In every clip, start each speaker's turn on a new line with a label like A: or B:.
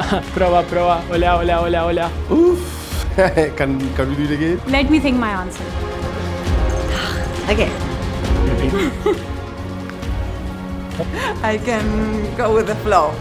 A: Prova, prova. Hola, hola, hola, hola.
B: Oof. Can we do it again?
C: Let me think my answer.
D: Okay. I can go with the flow.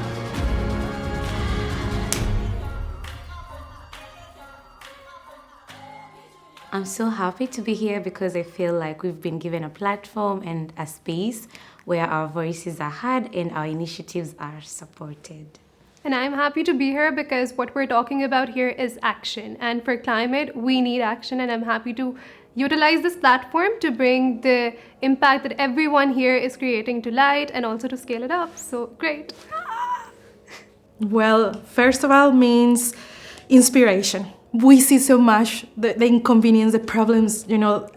E: I'm so happy to be here because I feel like we've been given a platform and a space where our voices are heard and our initiatives are supported.
F: And I'm happy to be here because what we're talking about here is action. And for climate, we need action. And I'm happy to utilize this platform to bring the impact that everyone here is creating to light and also to scale it up. So great.
G: Well, first of all means inspiration. We see so much the inconvenience, the problems,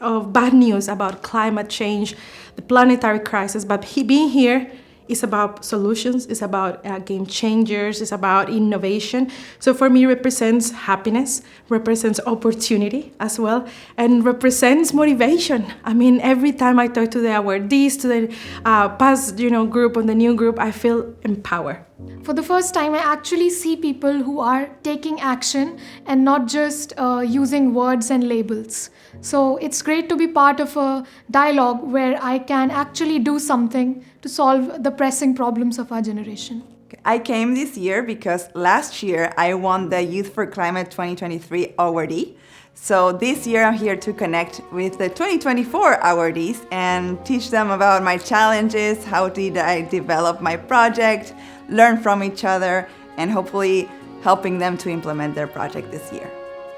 G: of bad news about climate change, the planetary crisis, but being here is about solutions, it's about game changers, it's about innovation. So for me, it represents happiness, represents opportunity as well, and represents motivation. I mean, every time I talk to the awardees, to the past, group, and the new group, I feel empowered.
H: For the first time, I actually see people who are taking action and not just using words and labels. So it's great to be part of a dialogue where I can actually do something to solve the pressing problems of our generation.
D: I came this year because last year I won the Youth4Climate 2023 awardee. So this year I'm here to connect with the 2024 awardees and teach them about my challenges, how did I develop my project, learn from each other, and hopefully helping them to implement their project this year.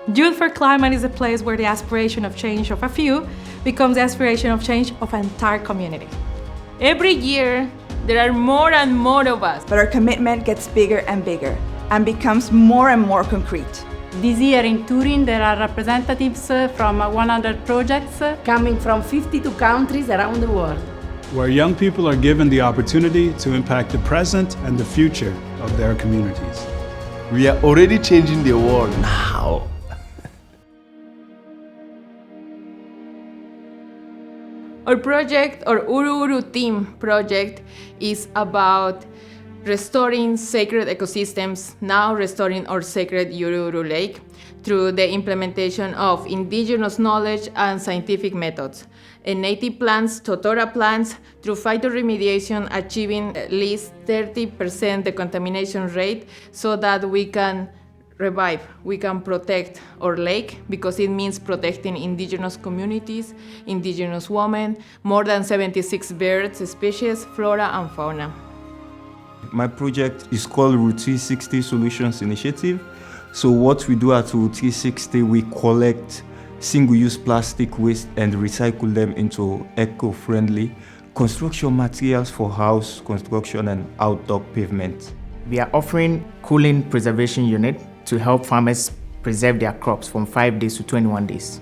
G: Youth4Climate is a place where the aspiration of change of a few becomes the aspiration of change of an entire community.
I: Every year, there are more and more of us.
D: But our commitment gets bigger and bigger and becomes more and more concrete.
C: This year in Turin, there are representatives from 100 projects
J: coming from 52 countries around the world,
K: where young people are given the opportunity to impact the present and the future of their communities.
B: We are already changing the world now.
I: Our project, our Uru Uru Team project, is about restoring sacred ecosystems, now restoring our sacred Uru Uru Lake through the implementation of indigenous knowledge and scientific methods, and native plants, totora plants, through phytoremediation, achieving at least 30% decontamination rate so that we can revive, we can protect our lake, because it means protecting indigenous communities, indigenous women, more than 76 birds species, flora and fauna.
L: My project is called Route 360 Solutions Initiative. So what we do at Route 360, we collect single-use plastic waste and recycle them into eco-friendly construction materials for house construction and outdoor pavement.
M: We are offering cooling preservation unit to help farmers preserve their crops from 5 days to 21 days.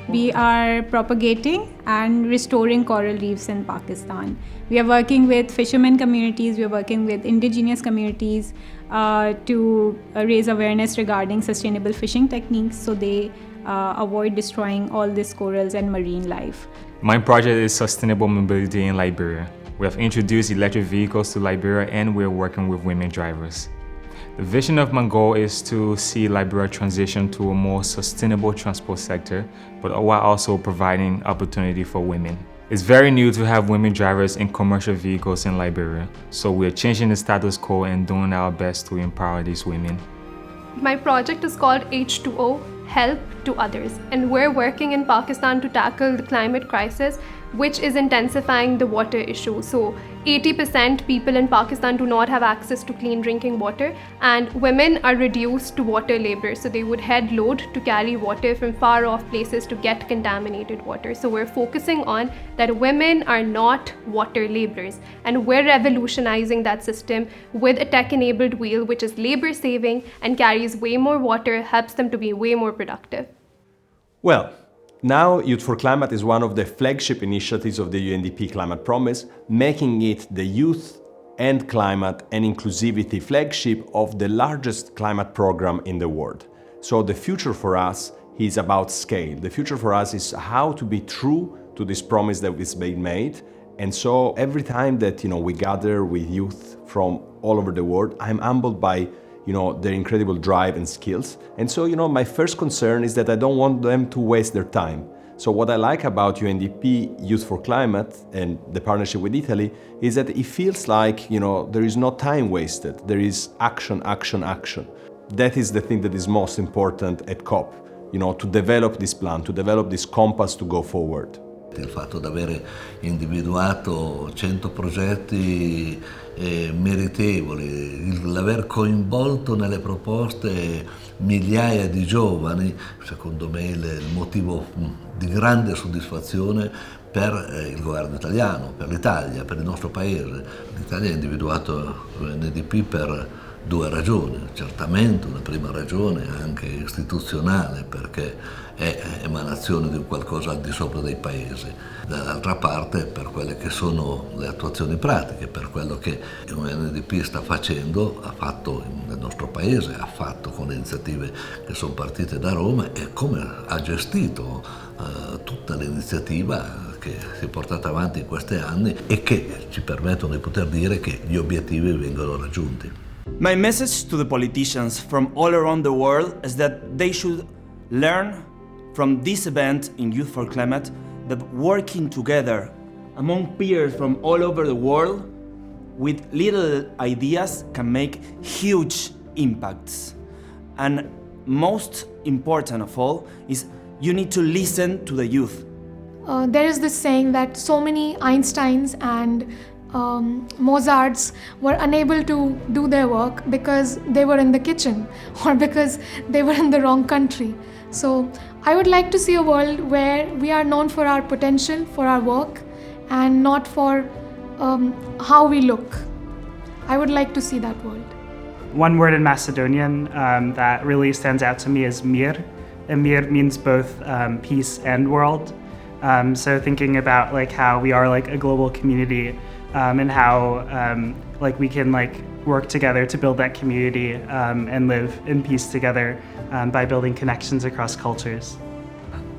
C: We are propagating and restoring coral reefs in Pakistan. We are working with fishermen communities, we are working with indigenous communities to raise awareness regarding sustainable fishing techniques so they avoid destroying all these corals and marine life.
N: My project is sustainable mobility in Liberia. We have introduced electric vehicles to Liberia and we're working with women drivers. The vision of my goal is to see Liberia transition to a more sustainable transport sector, but while also providing opportunity for women. It's very new to have women drivers in commercial vehicles in Liberia, so we're changing the status quo and doing our best to empower these women.
F: My project is called H2O, Help to Others, and we're working in Pakistan to tackle the climate crisis, which is intensifying the water issue. So 80% people in Pakistan do not have access to clean drinking water, and women are reduced to water labor. So they would head load to carry water from far off places to get contaminated water. So we're focusing on that women are not water laborers, and we're revolutionizing that system with a tech-enabled wheel, which is labor saving and carries way more water, helps them to be way more productive.
B: Well, now Youth4Climate is one of the flagship initiatives of the UNDP Climate Promise, making it the youth and climate and inclusivity flagship of the largest climate program in the world. So the future for us is about scale. The future for us is how to be true to this promise that is being made And so every time that we gather with youth from all over the world, I'm humbled by their incredible drive and skills. And so my first concern is that I don't want them to waste their time. So what I like about UNDP Youth4Climate and the partnership with Italy is that it feels like there is no time wasted. There is action, action, action. That is the thing that is most important at COP, to develop this plan, to develop this compass to go forward.
O: Il fatto di avere individuato 100 progetti meritevoli, l'aver coinvolto nelle proposte migliaia di giovani, secondo me è il motivo di grande soddisfazione per il governo italiano, per l'Italia, per il nostro paese. L'Italia ha individuato l'UNDP per due ragioni. Certamente una prima ragione anche istituzionale, perché è emanazione di qualcosa al di sopra dei paesi. Dall'altra parte per quelle che sono le attuazioni pratiche, per quello che l'UNDP sta facendo, ha fatto nel nostro paese, ha fatto con le iniziative che sono partite da Roma e come ha gestito tutta l'iniziativa che si è portata avanti in questi anni e che ci permettono di poter dire che gli obiettivi vengono raggiunti.
P: My message to the politicians from all around the world is that they should learn from this event in Youth4Climate that working together among peers from all over the world with little ideas can make huge impacts. And most important of all is you need to listen to the youth.
H: There is this saying that so many Einsteins and Mozarts were unable to do their work because they were in the kitchen or because they were in the wrong country. So I would like to see a world where we are known for our potential, for our work, and not for how we look. I would like to see that world.
Q: One word in Macedonian that really stands out to me is mir. And mir means both peace and world. So thinking about how we are a global community and how we can work together to build that community and live in peace together by building connections across cultures.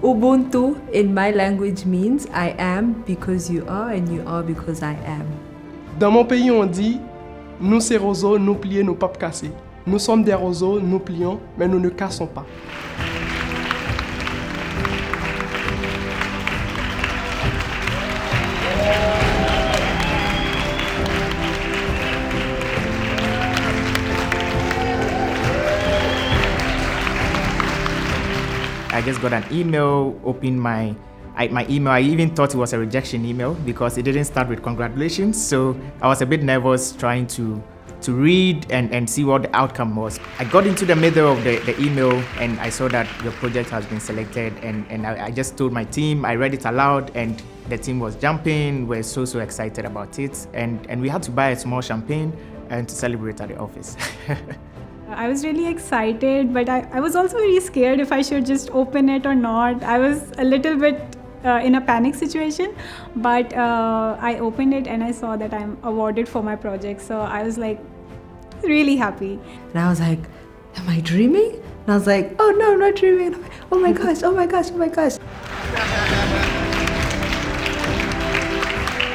R: Ubuntu in my language means I am because you are and you are because I am.
S: Dans mon pays on dit nous ces roseaux, nous plier, nous pas casser. Nous sommes des roseaux, nous plions, mais nous ne cassons pas.
M: I just got an email, opened my email. I even thought it was a rejection email because it didn't start with congratulations. So I was a bit nervous trying to read and see what the outcome was. I got into the middle of the email and I saw that your project has been selected and I just told my team, I read it aloud and the team was jumping. We're so excited about it. And we had to buy a small champagne and to celebrate at the office.
C: I was really excited, but I was also very scared if I should just open it or not. I was a little bit in a panic situation, but I opened it and I saw that I'm awarded for my project. So I was really happy.
R: And I was like, am I dreaming? And I was like, oh no, I'm not dreaming. Like, oh my gosh, oh my gosh, oh my gosh.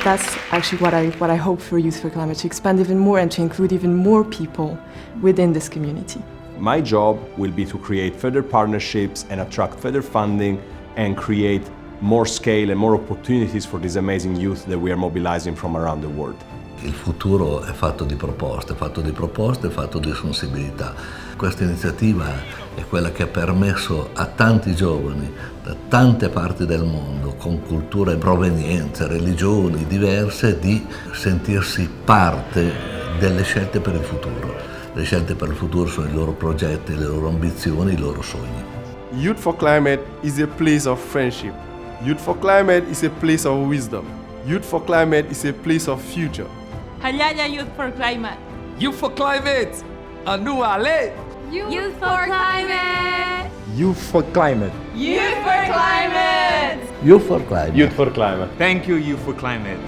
T: That's actually what I hope for Youth4Climate, to expand even more and to include even more people within this community.
B: My job will be to create further partnerships and attract further funding and create more scale and more opportunities for these amazing youth that we are mobilizing from around the world.
O: Il futuro è fatto di proposte, è fatto di sensibilità. Questa iniziativa è quella che ha permesso a tanti giovani da tante parti del mondo, con culture, provenienze, religioni diverse, di sentirsi parte delle scelte per il futuro. Le scelte per il futuro sono i loro progetti, le loro ambizioni, i loro sogni.
S: Youth4Climate is a place of friendship. Youth4Climate is a place of wisdom. Youth4Climate is a place of future.
U: Hayaya Youth4Climate.
V: Youth4Climate. Anu Ale.
U: Youth4Climate.
V: Youth4Climate.
U: Youth4Climate.
V: Youth4Climate.
B: Youth4Climate.
N: Thank you, Youth4Climate.